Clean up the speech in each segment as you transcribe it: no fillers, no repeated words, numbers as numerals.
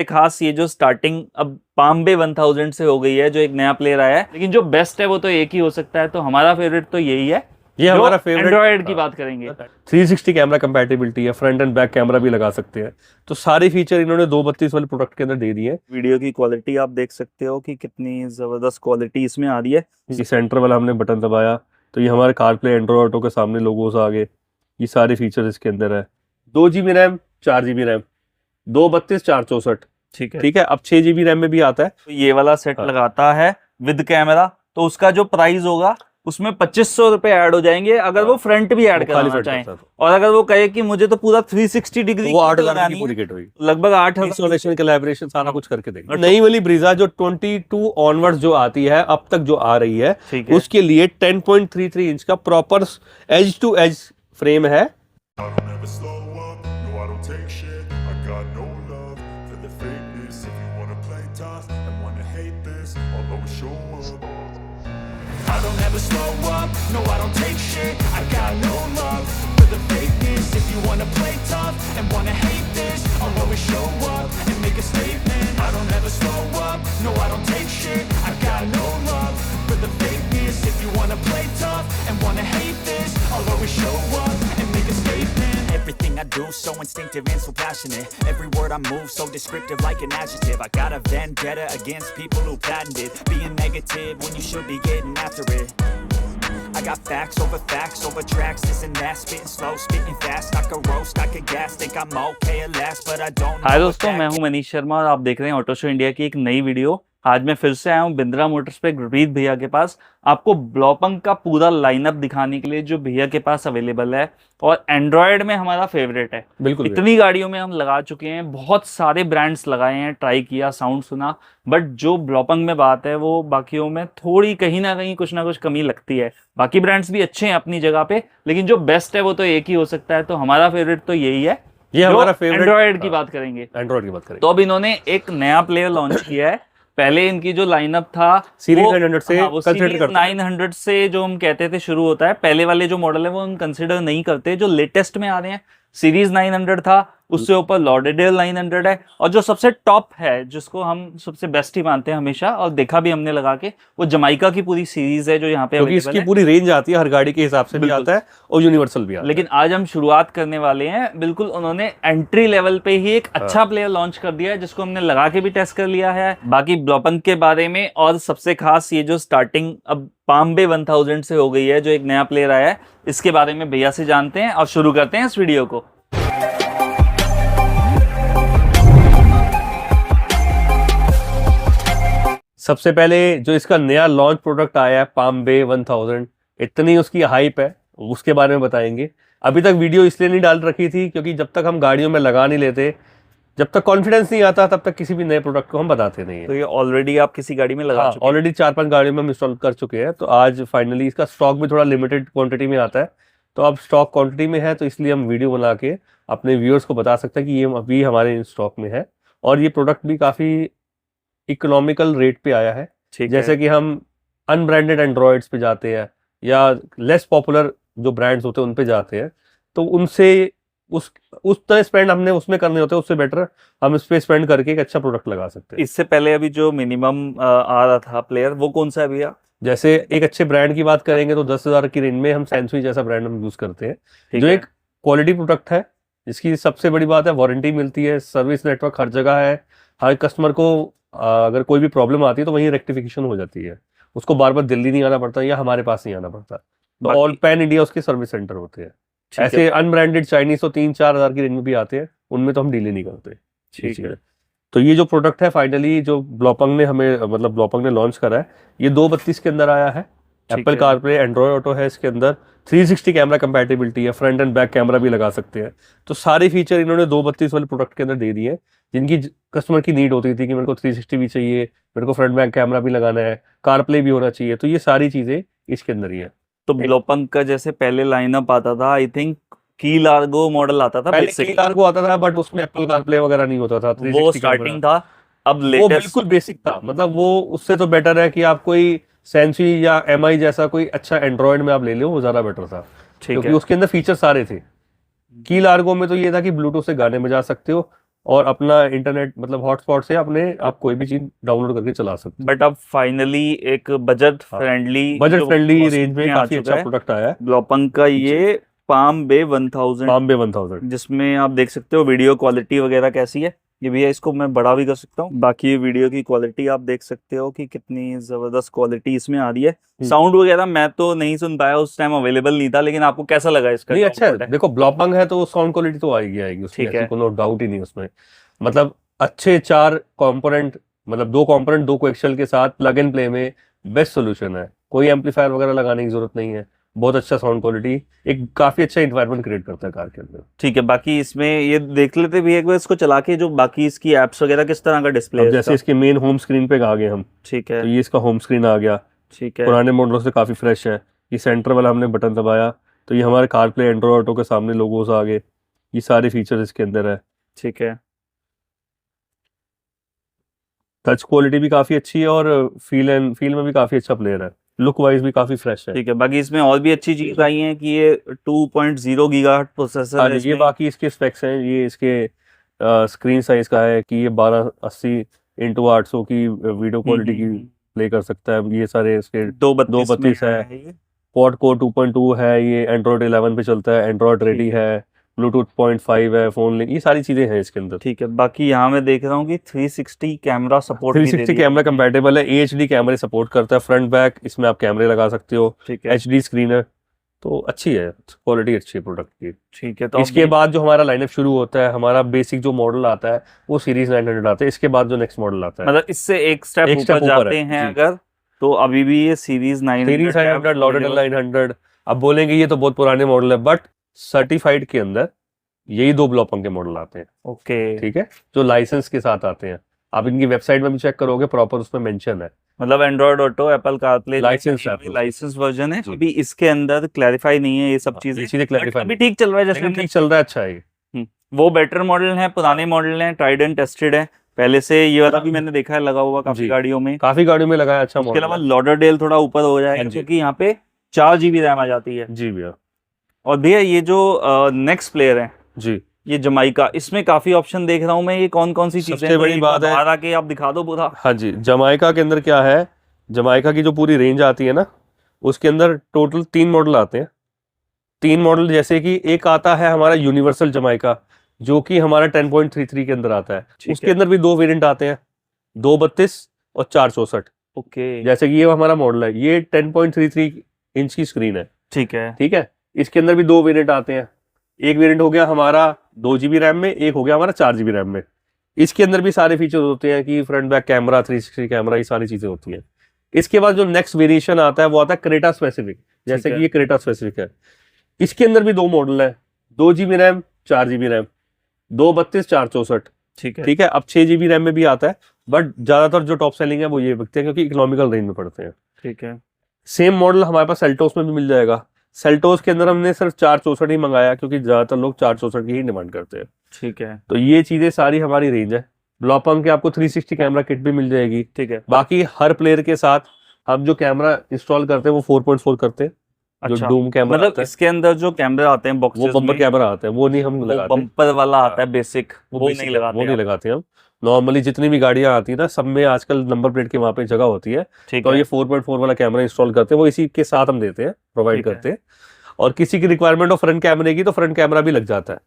खास ये जो स्टार्टिंग अब पाम्बे 1000 से हो गई है, जो एक नया प्लेयर आया है, लेकिन जो बेस्ट है वो तो एक ही हो सकता है। तो हमारा फेवरेट तो यही है, ये हमारा फेवरेट। एंड्रॉयड की बात करेंगे। 360 कैमरा कंपैटिबिलिटी है, फ्रंट एंड बैक कैमरा भी लगा सकते हैं। तो सारे फीचर इन्होंने 232 वाले प्रोडक्ट के अंदर दे दिए हैं। वीडियो की क्वालिटी आप देख सकते हो कि कितनी जबरदस्त क्वालिटी इसमें आ रही है। ये सेंटर वाला हमने बटन दबाया तो ये हमारे कारप्ले एंड्रॉयड ऑटो के सामने लोगोस आ गए। ये सारे फीचर इसके अंदर है। 2 GB रैम, 4 GB रैम, 232 464। ठीक है। अब 6 GB रैम में भी आता है। तो ये वाला सेट लगाता है विद कैमरा, तो उसका जो प्राइस होगा उसमें 2500 रुपए ऐड हो जाएंगे अगर वो फ्रंट भी ऐड कराना चाहें। और अगर वो कहे कि मुझे तो पूरा 360 डिग्री, वो 8,000 की पूरी किट होगी, लगभग 8,000 इंस्टॉलेशन, कोलैबोरेशन सारा कुछ करके देंगे। नई वाली ब्रीजा जो 22 ऑनवर्ड्स जो आती है अब तक जो आ रही है, उसके लिए 10.33 इंच का proper edge to edge frame है। I don't ever slow up, no I don't take shit. I got no love for the fakeness. If you wanna play tough and wanna hate this, I'll always show up and make a statement. I don't ever slow up, no I don't take shit. I got no love for the fakeness. If you wanna play tough and wanna hate this, I'll always show up and make a statement. Everything I do so instinctive and so passionate. Every word I move so descriptive like an adjective. I got a vendetta against people who patented being negative when you should be getting after it. I got facts over tracks, this and that, spitting slow, spitting fast. I could roast, I could gas, think I'm okay at last, but I don't know. हाय दोस्तों, मैं हूं मनीष शर्मा और आप देख रहे हैं auto show India की एक नई वीडियो। आज मैं फिर से आया हूं बिंद्रा मोटर्स पे गुरप्रीत भैया के पास, आपको ब्लॉपंग का पूरा लाइनअप दिखाने के लिए जो भैया के पास अवेलेबल है। और एंड्रॉयड में हमारा फेवरेट है। बिल्कुल, इतनी गाड़ियों में हम लगा चुके हैं, बहुत सारे ब्रांड्स लगाए हैं, ट्राई किया, साउंड सुना, बट जो ब्लॉपंग में बात है वो बाकियों में थोड़ी कहीं ना कहीं कुछ ना कुछ कमी लगती है। बाकी ब्रांड्स भी अच्छे हैं अपनी जगह पे, लेकिन जो बेस्ट है वो तो एक ही हो सकता है। तो हमारा फेवरेट तो यही है, ये हमारा फेवरेट। एंड्रॉयड की बात करेंगे, एंड्रॉयड की बात करेंगे। तो अब इन्होंने एक नया प्लेयर लॉन्च किया है। पहले इनकी जो लाइनअप था सीरीज 900 से, वो सीरीज 900 से जो हम कहते थे शुरू होता है। पहले वाले जो मॉडल है वो हम कंसिडर नहीं करते, जो लेटेस्ट में आ रहे हैं सीरीज 900 था, उससे ऊपर लॉडेडेल 900 है, और जो सबसे टॉप है जिसको हम सबसे बेस्ट ही मानते हैं हमेशा, और देखा भी हमने लगा के, वो जमाइका की पूरी सीरीज है जो यहाँ पे क्योंकि इसकी पूरी रेंज आती है, हर गाड़ी के हिसाब से भी आता है और यूनिवर्सल भी आता है। लेकिन आज हम शुरुआत करने वाले हैं बिल्कुल, उन्होंने एंट्री लेवल पे ही एक अच्छा प्लेयर लॉन्च कर दिया है जिसको हमने लगा के भी टेस्ट कर लिया है। बाकी ब्लॉपंग के बारे में और सबसे खास ये जो स्टार्टिंग अब पाम्बे 1000 से हो गई है, जो एक नया प्लेयर आया है, इसके बारे में भैया से जानते हैं और शुरू करते हैं इस वीडियो को। सबसे पहले जो इसका नया लॉन्च प्रोडक्ट आया है पाम्बे 1000, इतनी उसकी हाइप है, उसके बारे में बताएंगे। अभी तक वीडियो इसलिए नहीं डाल रखी थी क्योंकि जब तक हम गाड़ियों में लगा नहीं लेते, जब तक कॉन्फिडेंस नहीं आता, तब तक किसी भी नए प्रोडक्ट को हम बताते नहीं है। तो ये ऑलरेडी आप किसी गाड़ी में लगा चुके हैं? ऑलरेडी 4-5 गाड़ियों में हम इंस्टॉल कर चुके हैं। तो आज फाइनली इसका स्टॉक भी थोड़ा लिमिटेड क्वांटिटी में आता है, तो अब स्टॉक क्वांटिटी में है, तो इसलिए हम वीडियो बना के अपने व्यूअर्स को बता सकते हैं कि ये अभी हमारे स्टॉक में है। और ये प्रोडक्ट भी काफ़ी इकोनॉमिकल रेट पे आया है। जैसे कि हम अनब्रांडेड एंड्रॉयड्स पे जाते हैं या लेस पॉपुलर जो ब्रांड्स होते हैं उन पे जाते हैं, तो उनसे उस तरह स्पेंड हमने उसमें करने होते हैं, उससे बेटर हम इस पे स्पेंड करके एक अच्छा प्रोडक्ट लगा सकते हैं। इससे पहले अभी जो मिनिमम आ रहा था प्लेयर, वो कौन सा है भैया? जैसे एक अच्छे ब्रांड की बात करेंगे तो 10,000 की रेंज में हम सेंसुई जैसा ब्रांड हम यूज करते हैं, जो एक क्वालिटी प्रोडक्ट है, जिसकी सबसे बड़ी बात है वारंटी मिलती है, सर्विस नेटवर्क हर जगह है, हर कस्टमर को अगर कोई भी प्रॉब्लम आती है तो वहीं रेक्टिफिकेशन हो जाती है, उसको बार बार दिल्ली नहीं आना पड़ता या हमारे पास नहीं आना पड़ता। तो ऑल पैन इंडिया उसके सर्विस सेंटर होते हैं। ऐसे अनब्रांडेड चाइनीज तो 3-4 हज़ार की रेंज में भी आते हैं, उनमें तो हम डील नहीं करते। ठीक है। तो ये जो प्रोडक्ट है फाइनली जो ब्लॉपंग ने हमें मतलब ब्लॉपंग ने लॉन्च करा है, ये 232 के अंदर आया है। एप्पल कारप्ले एंड्रॉयड ऑटो है, इसके अंदर 360 कैमरा कंपैटिबिलिटी है, फ्रंट एंड बैक कैमरा भी लगा सकते हैं। तो सारे फीचर इन्होंने 232 वाले प्रोडक्ट के अंदर दे दिए हैं, जिनकी कस्टमर की नीड होती थी कि मेरे को 360 भी चाहिए, मेरे को फ्रंट बैक कैमरा भी लगाना है, कारप्ले भी होना चाहिए, तो ये सारी चीजें इसके अंदर ही है। तो ब्लॉपंग का जैसे पहले लाइनअप आता था, आई थिंक की लार्गो मॉडल आता था, पहले की लार्गो आता था, बट उसमें एप्पल कारप्ले वगैरह नहीं होता था, वो स्टार्टिंग था। अब वो बिल्कुल बेसिक था, मतलब वो उससे तो बेटर है कि आप कोई सेंसुई या एमआई जैसा कोई अच्छा एंड्रॉयड में आप ले लो, वो ज्यादा बेटर था क्योंकि उसके अंदर फीचर सारे थे। की लार्गो में तो ये था कि ब्लूटूथ से गाने बजा सकते हो, और अपना इंटरनेट मतलब हॉटस्पॉट से अपने आप कोई भी चीज डाउनलोड करके चला सकते बट अब फाइनली एक बजट फ्रेंडली रेंज में काफी अच्छा प्रोडक्ट आया है ब्लॉपंग का, ये पाम बे 1000, पाम बे 1000, जिसमें आप देख सकते हो वीडियो क्वालिटी वगैरह कैसी है। ये भी है, इसको मैं बड़ा भी कर सकता हूँ। बाकी वीडियो की क्वालिटी आप देख सकते हो कि कितनी जबरदस्त क्वालिटी इसमें आ रही है। साउंड वगैरह मैं तो नहीं सुन पाया, उस टाइम अवेलेबल नहीं था, लेकिन आपको कैसा लगा इसका? नहीं अच्छा है, देखो ब्लॉपंग है तो साउंड क्वालिटी तो आएगी उसमें, ऐसी कोनो डाउट ही नहीं उसमें। मतलब अच्छे 4 कंपोनेंट, मतलब 2 कंपोनेंट 2 कोएक्सियल के साथ प्लग एंड प्ले में बेस्ट सोल्यूशन है। कोई एम्पलीफायर वगैरह लगाने की जरूरत नहीं है, बहुत अच्छा साउंड क्वालिटी, एक काफी अच्छा इन्वायरमेंट क्रिएट करता है कार के अंदर। ठीक है, बाकी इसमें ये देख लेते भी एक बार इसको चला के, जो बाकी इसकी एप्स वगैरह किस तरह का डिस्प्ले है जैसे इसके मेन होम स्क्रीन पे आ गए हम, ठीक है, तो ये इसका होम स्क्रीन आ गया, ठीक है, पुराने मॉडलों से काफी फ्रेश है। ये सेंटर वाला हमने बटन दबाया तो ये हमारे कार प्ले एंड्रॉइड ऑटो के सामने लोगोस आ गए, ये सारे फीचर्स इसके अंदर है। ठीक है, टच क्वालिटी भी काफी अच्छी है और फील में भी काफी अच्छा प्लेयर है, लुक वाइज भी काफी फ्रेश है। ठीक है। बाकी इसमें और भी अच्छी चीज आई है कि ये 2.0 गीगाहर्ट्ज प्रोसेसर है ये इसमें। बाकी इसके स्पेक्स हैं, ये इसके स्क्रीन साइज का है कि ये 1280x800 की वीडियो क्वालिटी की प्ले कर सकता है। ये सारे इसके 232 है, क्वाड कोर 2.2 है, ये एंड्रॉइड 11 पे चलता है, एंड्रॉइड रेडी है, ब्लूटूथ 0.5 है, फोन लिंक, ये सारी चीजें हैं इसके अंदर। ठीक है। बाकी यहाँ मैं देख रहा हूँ कि 360 कैमरा सपोर्ट, 360 कैमरा कंपैटिबल है, एचडी कैमरे सपोर्ट करता है, फ्रंट बैक इसमें आप कैमरे लगा सकते हो, ठीक है, एचडी स्क्रीन है, तो अच्छी है, क्वालिटी अच्छी है प्रोडक्ट की। ठीक है। तो इसके बाद जो हमारा लाइनअप शुरू होता है, हमारा बेसिक जो मॉडल आता है वो सीरीज 900 आता है। इसके बाद जो नेक्स्ट मॉडल आता है, मतलब इससे एक स्टेप ऊपर जाते हैं अगर, तो अभी भी ये सीरीज 900 लॉरेटल 900। अब बोलेंगे ये तो बहुत पुराने मॉडल है, बट सर्टिफाइड के अंदर यही 2 ब्लॉपंग के मॉडल आते हैं, ओके, ठीक है, जो लाइसेंस के साथ आते हैं। आप इनकी वेबसाइट में भी चेक करोगे, प्रॉपर उसमें मेंशन है, मतलब Android auto, Apple CarPlay license version है। अभी इसके अंदर क्लैरिफाई नहीं है ये सब चीजें क्लैरिफाई, अभी ठीक चल रहा है, जैसे ठीक चल रहा है, अच्छा है। वो बेटर मॉडल है, पुराने मॉडल है, ट्राइड एंड टेस्टेड है पहले से। ये वाला भी मैंने देखा है लगा हुआ काफी गाड़ियों में, लगाया, अच्छा मॉडल। इसके अलावा लॉडरडेल थोड़ा ऊपर हो जाएगा क्योंकि यहाँ पे 4 GB रैम आ जाती है। जी भैया। और भैया ये जो नेक्स्ट प्लेयर है जी, ये जमाइका, इसमें काफी ऑप्शन देख रहा हूँ मैं, ये कौन कौन सी चीजें? सबसे बड़ी बात है, बाहर आके आप दिखा दो पूरा। हाँ जी, जमाइका के अंदर क्या है, जमाइका की जो पूरी रेंज आती है ना, उसके अंदर टोटल 3 मॉडल आते हैं। 3 मॉडल, जैसे कि एक आता है हमारा यूनिवर्सल जमाइका, जो कि हमारा 10.33 के अंदर आता है। उसके अंदर भी 2 वेरिएंट आते हैं, 232 और 464। ओके, जैसे कि ये हमारा मॉडल है, ये 10.33 इंच की स्क्रीन है, ठीक है, ठीक है। इसके अंदर भी 2 वेरिएंट आते हैं, एक वेरिएंट हो गया हमारा 2 GB रैम में, एक हो गया हमारा 4 GB रैम में। इसके अंदर भी सारे फीचर्स होते हैं कि फ्रंट बैक कैमरा, 360 कैमरा, ये सारी चीजें होती हैं। इसके बाद जो नेक्स्ट वेरिएशन आता है वो आता है क्रेटा स्पेसिफिक, जैसे कि ये क्रेटा स्पेसिफिक है। इसके अंदर भी 2 मॉडल है, 2 GB रैम, 4 GB रैम, 232, 464, ठीक है, ठीक है। अब 6 GB रैम में भी आता है, बट ज्यादातर जो टॉप सेलिंग है वो ये बिकते हैं क्योंकि इकोनॉमिकल रेंज में पड़ते हैं, ठीक है। सेम मॉडल हमारे पास सेल्टोस में भी मिल जाएगा। सेल्टोस के अंदर हमने सिर्फ 464 ही मंगाया क्योंकि ज्यादातर लोग 464 की ही डिमांड करते हैं, ठीक है। तो ये चीजें सारी हमारी रेंज है। ब्लॉपंग के आपको 360 कैमरा किट भी मिल जाएगी, ठीक है। बाकी हर प्लेयर के साथ हम जो कैमरा इंस्टॉल करते हैं वो 4.4 करते हैं, अच्छा, जो डूम कैमरा मतलब इसके अंदर जो कैमरे आते हैं बॉक्सेस वो बम्पर कैमरा आता है, वो नहीं हम लगाते, बम्पर वाला आता है बेसिक, वो नहीं लगाते हम। नॉर्मली जितनी भी गाड़ियां आती है ना, सब में आजकल नंबर प्लेट के वहाँ पे जगह होती है, तो ये 4.4 वाला कैमरा इंस्टॉल करते हैं, वो इसी के साथ हम देते हैं, प्रोवाइड करते हैं। और किसी की रिक्वायरमेंट हो फ्रंट कैमरे की तो फ्रंट कैमरा भी लग जाता है,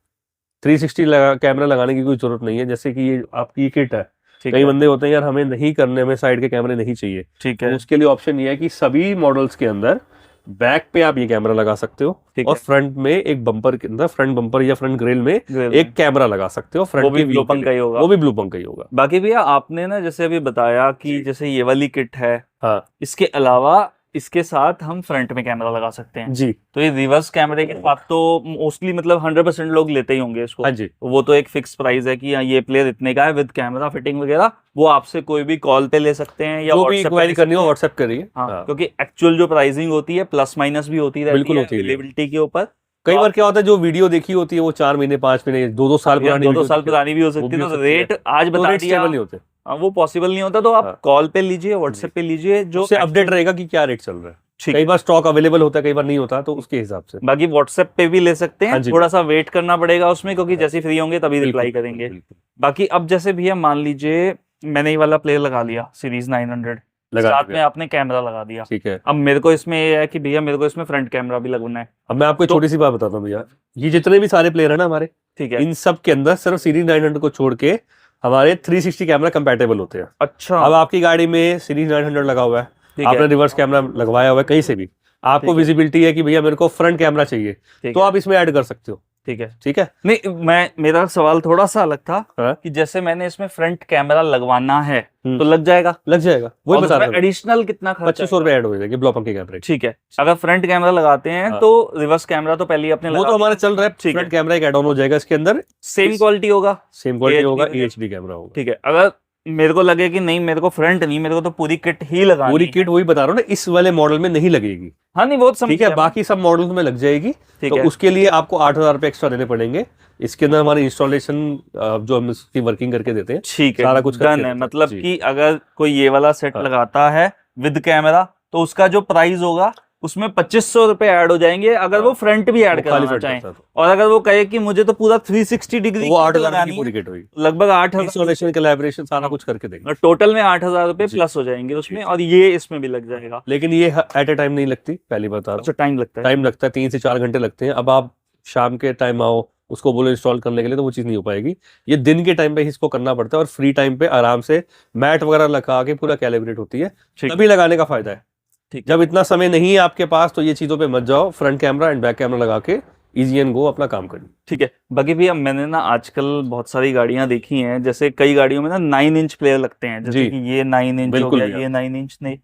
360 कैमरा लगाने की कोई जरूरत नहीं है। जैसे कि ये आपकी किट है, कई बंदे होते हैं यार हमें नहीं करने में साइड के कैमरे नहीं चाहिए, ठीक है, तो उसके लिए ऑप्शन ये है कि सभी मॉडल्स के अंदर बैक पे आप ये कैमरा लगा सकते हो और फ्रंट में एक बम्पर के अंदर, फ्रंट बम्पर या फ्रंट ग्रिल में एक कैमरा लगा सकते हो, फ्रंट वो भी ब्लूपंग का ही होगा, वो भी ब्लूपंग का ही होगा। बाकी भैया आपने ना जैसे अभी बताया कि जैसे ये वाली किट है, हाँ, इसके अलावा इसके साथ हम फ्रंट में कैमरा लगा सकते हैं जी। तो ये रिवर्स कैमरे के साथ तो मोस्टली मतलब 100% लोग लेते ही होंगे इसको, हाँ जी, वो तो एक फिक्स प्राइस है कि ये प्लेयर इतने का है विद कैमरा फिटिंग वगैरह, वो आपसे कोई भी कॉल पे ले सकते हैं या व्हाट्सएप करनी हो व्हाट्सएप करिए। हाँ, क्योंकि एक्चुअल जो प्राइसिंग होती है प्लस माइनस भी होती रहती है अवेलेबिलिटी के ऊपर। कई बार क्या होता है, जो वीडियो देखी होती है वो 4 महीने 5 महीने 2-2 साल पुरानी भी हो सकती है, तो रेट आज बता दिया नहीं होते, वो पॉसिबल नहीं होता, तो आप कॉल पे लीजिए, व्हाट्सएप पे लीजिए, जो अपडेट रहेगा कि क्या रेट चल रहा है। ठीक कई बार स्टॉक अवेलेबल होता है, कई बार नहीं होता, तो उसके हिसाब से। बाकी व्हाट्सएप पे भी ले सकते हाँ हैं, जी। थोड़ा सा वेट करना पड़ेगा उसमें, क्योंकि जैसे फ्री होंगे तभी बिल्कुल, रिप्लाई करेंगे। बिल्कुल। बाकी अब जैसे भैया मान लीजिए मैंने ये वाला प्लेयर लगा लिया सीरीज 900, लगा साथ दिया। में आपने कैमरा लगा दिया। ठीक है। अब मेरे को इसमें ये है कि भैया मेरे को इसमें फ्रंट कैमरा भी लगवाना है। अब मैं आपको एक तो- छोटी सी बात बताता हूँ भैया, ये जितने भी सारे प्लेयर है ना हमारे, ठीक है। इन सब के अंदर सिर्फ सीरीज 900 को छोड़ के हमारे 360 कैमरा कंपैटिबल होते हैं। अच्छा, अब आपकी गाड़ी में सीरीज 900 लगा हुआ है, ठीक आपने है, रिवर्स कैमरा लगवाया हुआ है, कहीं से भी आपको ठीक है। विजिबिलिटी है कि भैया मेरे को फ्रंट कैमरा चाहिए, ठीक तो है, आप इसमें ऐड कर सकते हो। ठीक है। ठीक है। नहीं, मेरा सवाल थोड़ा सा अलग था हाँ। कि जैसे मैंने इसमें फ्रंट कैमरा लगवाना है हम्म। तो लग जाएगा, लग जाएगा, वही बता रहा हूँ। एडिशनल कितना खर्चा 2500 रुपए ऐड हो जाएगी ब्लॉपंग के कैमरे। ठीक है। अगर फ्रंट कैमरा लगाते हैं हाँ। तो रिवर्स कैमरा तो पहले ही अपने वो तो हमारा चल रहा है, ठीक है। फ्रंट कैमरा एक ऐड ऑन हो जाएगा इसके अंदर, सेम क्वालिटी होगा। सेम क्वालिटी HD होगा, वगैरह। HD कैमरा होगा। ठीक है। अगर मेरे को लगे कि नहीं मेरे को फ्रंट नहीं, मेरे को तो पूरी किट ही लगानी पूरी है। किट वही बता रहा हूँ ना, इस वाले मॉडल में नहीं लगेगी। हाँ नहीं वो तो समझ ठीक है, गया मैं। बाकी सब मॉडल्स में लग जाएगी। ठीक तो है। उसके लिए आपको 8000 रुपए एक्स्ट्रा देने पड़ेंगे। इसके अंदर हमारी इंस्टॉलेशन जो हम इसकी वर्किंग करके देते हैं, ठीक है, सारा कुछ करके डन है। देते हैं। मतलब जी। कि अगर कोई ये वाला सेट हाँ। लगाता है विद कैमरा तो उसका जो प्राइस होगा उसमें 2500 रुपए ऐड हो जाएंगे, अगर वो फ्रंट भी ऐड वो खाली कराना फ्रंट चाहें। करता है, और अगर वो कहे कि मुझे तो पूरा 360 डिग्री तो वो 8000 लगानी की है, पूरी किट होगी, लगभग 8000 इंस्टॉलेशन कोलैबोरेशन सारा कुछ करके देंगे। टोटल में 8000 रुपए जी। प्लस हो जाएंगे उसमें, जी। और ये इसमें भी लग जाएगा। लेकिन ये एट ए टाइम नहीं लगती, पहली बता रहा अच्छा, हूँ। टाइम लगता है। टाइम लगता है, 3 से 4 घंटे लगते हैं। अब आप शाम के टाइम आओ, उसको बोलो इंस्टॉल करने के लिए, तो वो चीज़ नहीं हो पाएगी। ये दिन के टाइम पे ही इसको करना पड़ता है, और फ्री टाइम पे आराम से मैट वगैरह लगा के पूरा कैलिब्रेट होती है, ठीक तभी लगाने का फायदा है। ठीक जब इतना समय नहीं है आपके पास, तो ये चीज़ों पे मत जाओ, front camera and back camera लगा के इजी एंड गो अपना काम करिए। ठीक है। बाकी भैया मैंने ना आजकल बहुत सारी गाड़ियां देखी हैं, जैसे कई गाड़ियों में ना 9 इंच प्लेयर लगते हैं, जैसे जी। कि ये 9 इंच हो बिल्कुल गया, भैया। ये 9 इंच नहीं,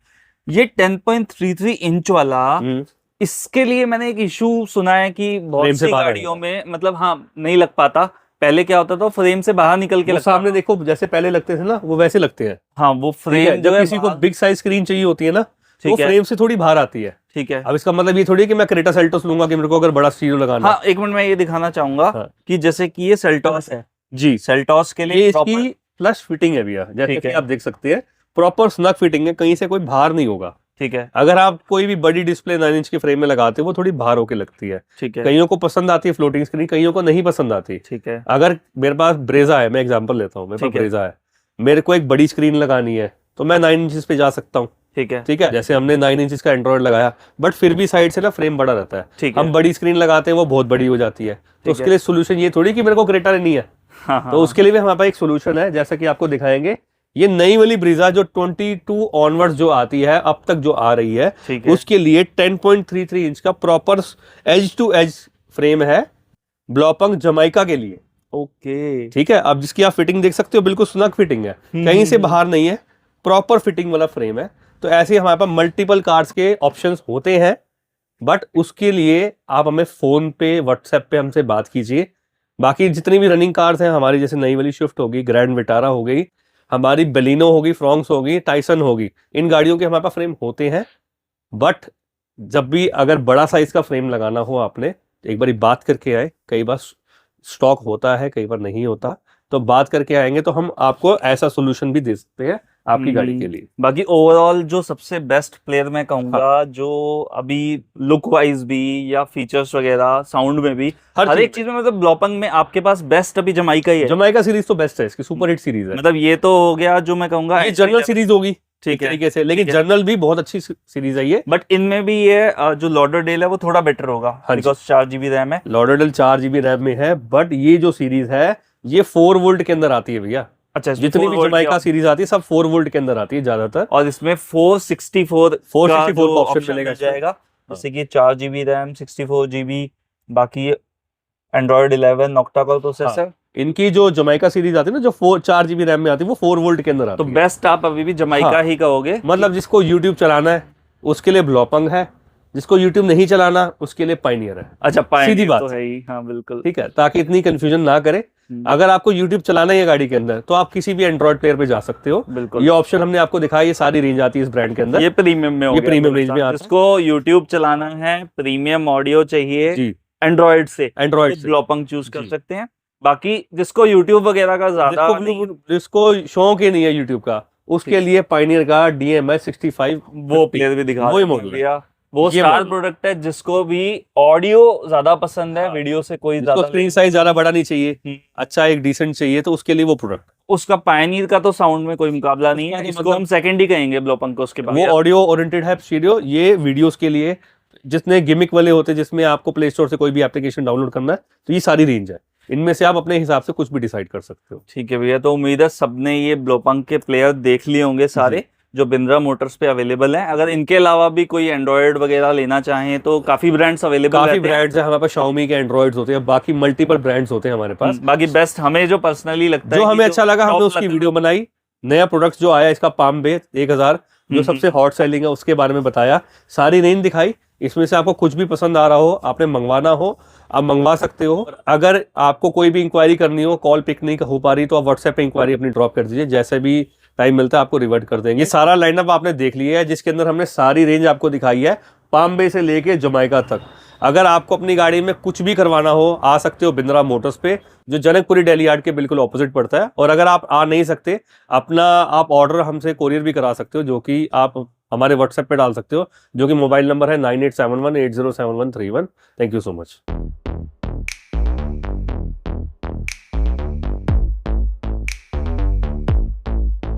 ये 10.33 इंच वाला, इसके लिए मैंने एक इशू सुना है कि फ्रेम बहुत से सी बाहर गाड़ियों में मतलब हाँ नहीं लग पाता। पहले क्या होता था, फ्रेम से बाहर निकल के वो लगता सामने था। देखो, जैसे पहले लगते थे ना, वो वैसे लगते हैं। हाँ वो ठीक है? फ्रेम जो जब है किसी को बाहर- बिग साइज स्क्रीन चाहिए होती है ना, तो वो ठीक है, फ्रेम से थोड़ी बाहर आती है। ठीक है। अब इसका मतलब ये थोड़ी है कि मैं क्रेटा सेल्टोस लूंगा कि मेरे को अगर बड़ा स्टीरियो लगाना हाँ एक मिनट मैं ये दिखाना चाहूंगा हाँ। कि जैसे कि ये सेल्टॉस है, जी, सेल्टॉस के ये लिए इसकी proper- फ्लश फिटिंग है भैया, जैसे ठीक कि है। आप देख सकते हैं, प्रॉपर स्नग फिटिंग है, कहीं से कोई भार नहीं होगा। ठीक है, अगर आप कोई भी बड़ी डिस्प्ले 9 इंच के फ्रेम में लगाते हो, वो थोड़ी भार होके लगती है। ठीक है, कईयों को पसंद आती है फ्लोटिंग स्क्रीन, कईयों को नहीं पसंद आती। ठीक है, अगर मेरे पास ब्रेजा है, मैं एग्जांपल लेता हूँ, मेरे पास ठीक है। ब्रेजा है, मेरे को एक बड़ी स्क्रीन लगानी है, तो मैं 9 इंच पे जा सकता हूँ। ठीक है, ठीक है, जैसे हमने 9 इंच का एंड्रॉइड लगाया, बट फिर भी साइड से ना फ्रेम बड़ा रहता है। ठीक है। हम बड़ी स्क्रीन लगाते हैं, वो बहुत बड़ी हो जाती है, तो है। उसके लिए सोल्यूशन ये थोड़ी कि मेरे को क्रेटा लेनी है। हाँ हाँ तो उसके लिए भी हमारे पास एक सोल्यूशन है, जैसा कि आपको दिखाएंगे। ये नई वाली ब्रीजा जो 22 ऑनवर्ड्स जो आती है, अब तक जो आ रही है, ठीक है। उसके लिए 10.33 इंच का proper edge to edge frame है, ब्लॉपंग जमाइका के लिए। ओके, ठीक है, अब जिसकी आप फिटिंग देख सकते हो, बिल्कुल स्नग फिटिंग है, कहीं से बाहर नहीं है, प्रॉपर फिटिंग वाला फ्रेम है। तो ऐसे ही हमारे पास मल्टीपल कार्ड्स के ऑप्शंस होते हैं, बट उसके लिए आप हमें फोन पे, व्हाट्सएप पे हमसे बात कीजिए। बाकी जितनी भी रनिंग कार्स हैं हमारी, जैसे नई वाली स्विफ्ट होगी, ग्रैंड विटारा हो गई, हमारी बेलिनो होगी, फ्रॉन्क्स होगी, टाइसन होगी, इन गाड़ियों के हमारे पास फ्रेम होते हैं। बट जब भी अगर बड़ा साइज का फ्रेम लगाना हो, आपने एक बार बात करके आए, कई बार स्टॉक होता है, कई बार नहीं होता, तो बात करके आएंगे तो हम आपको ऐसा सोल्यूशन भी दे सकते हैं आपकी गाड़ी के लिए। बाकी ओवरऑल जो सबसे बेस्ट प्लेयर मैं कहूंगा, जो अभी लुक वाइज भी या फीचर्स वगैरह, साउंड में भी, हर एक चीज में, मतलब ब्लॉपंग में आपके पास बेस्ट अभी जमाइका ही है। जमाइका सीरीज तो बेस्ट है, इसकी सुपर हिट सीरीज है। मतलब ये तो हो गया जो मैं कहूंगा ये जर्नल सीरीज होगी ठीक है, तरीके से, लेकिन ठीक है। जर्नल भी बहुत अच्छी सीरीज है ये। बट इनमें भी ये जो लॉडरडेल है वो थोड़ा बेटर होगा, हाँ जी। बिकॉज 4 GB रैम है। लॉडरडेल 4 GB रैम में है, बट ये जो सीरीज है ये 4 वोल्ट के अंदर आती है भैया। अच्छा, जितनी भी जमाइका सीरीज आती है सब 4 वोल्ट के अंदर आती है ज्यादातर, और इसमें 464 464 का का ऑप्शन ऑप्शन मिलेगा मिल जाएगा, जैसे कि 4 GB रैम, 64 GB, बाकी एंड्रॉइड 11 नॉक्टा कोर प्रोसेसर। इनकी जो जमाइका सीरीज आती है ना, जो 4 GB रैम में आती है, वो 4 वोल्ट के अंदर आती तो है। बेस्ट आप अभी भी जमाइका हाँ। ही कहोगे। मतलब जिसको YouTube चलाना है उसके लिए ब्लॉपंग है, जिसको YouTube नहीं चलाना उसके लिए पाइनियर है। अच्छा, सीधी बात तो है ही, हाँ बिल्कुल। ठीक है, ताकि इतनी कंफ्यूजन ना करे। अगर आपको YouTube चलाना है गाड़ी के अंदर, तो आप किसी भी एंड्रॉइड प्लेयर पे जा सकते हो। बिल्कुल, ये ऑप्शन हमने आपको दिखाया, ये सारी रेंज आती है इस ब्रांड के अंदर। ये प्रीमियम में हो ये गया। प्रीमियम रेंज में आता है। जिसको YouTube चलाना है, प्रीमियम ऑडियो चाहिए जी, एंड्रॉइड से, एंड्रॉइड से। ब्लॉपंग चूज कर जी। सकते हैं। बाकी जिसको YouTube वगैरह का ज्यादा जिसको शौक ही नहीं है YouTube का, उसके लिए पाइनियर का DMI 65 वो प्लेयर भी दिखा वही देंगे मॉडल है। भैया। वो ये स्टार model। प्रोडक्ट है जिसको भी ऑडियो ज्यादा पसंद है, वीडियो से कोई जिसको ज्यादा स्क्रीन साइज ज्यादा बड़ा नहीं चाहिए, हम्म। अच्छा एक डिसेंट चाहिए, तो उसके लिए वो प्रोडक्ट। उसका पायनियर का तो साउंड में कोई मुकाबला नहीं उसका है, तो इसको मतलब- हम सेकंड ही कहेंगे ब्लोपंक को उसके बाद। वो ऑडियो ओरिएंटेड है स्टीरियो, ये वीडियोस के लिए, जितने गिमिक वाले होते हैं जिसमें आपको प्ले स्टोर से कोई भी एप्लीकेशन डाउनलोड करना है, तो ये सारी रेंज है, इनमें से आप अपने हिसाब से कुछ भी डिसाइड कर सकते हो। ठीक है भैया, तो उम्मीद है सबने ये ब्लोपंक के प्लेयर देख लिए होंगे सारे जो बिंद्रा मोटर्स पे अवेलेबल हैं। अगर इनके अलावा भी कोई एंड्रॉयड वगैरह लेना चाहें तो काफी ब्रांड्स अवेलेबल काफी रहते हैं। ब्रांड्स है हमारे पास, Xiaomi के एंड्रॉइड्स होते हैं, बाकी मल्टीपल ब्रांड्स होते हैं हमारे पास। बाकी बेस्ट हमें जो पर्सनली लगता है जो कि हमें अच्छा लगा हमने top उसकी लगता है। वीडियो बनाई। नया प्रोडक्ट जो आया इसका पाम बे 1000 जो सबसे हॉट सेलिंग है उसके बारे में बताया, सारी रेंज दिखाई। इसमें से आपको कुछ भी पसंद आ रहा हो, आपने मंगवाना हो, आप मंगवा सकते हो। अगर आपको कोई भी इंक्वायरी करनी हो, कॉल पिक नहीं हो पा रही, तो आप व्हाट्सएप पे इंक्वायरी अपनी ड्रॉप कर दीजिए, जैसे भी टाइम मिलता है आपको रिवर्ट कर देंगे। ये सारा लाइनअप आपने देख लिया है, जिसके अंदर हमने सारी रेंज आपको दिखाई है, पाम बे से लेके जमाइका तक। अगर आपको अपनी गाड़ी में कुछ भी करवाना हो, आ सकते हो बिंद्रा मोटर्स पे, जो जनकपुरी डेली यार्ड के बिल्कुल ऑपोजिट पड़ता है। और अगर आप आ नहीं सकते, अपना आप ऑर्डर हमसे कोरियर भी करा सकते हो, जो कि आप हमारे व्हाट्सएप पे डाल सकते हो, जो कि मोबाइल नंबर है 9871807131। Thank you so much.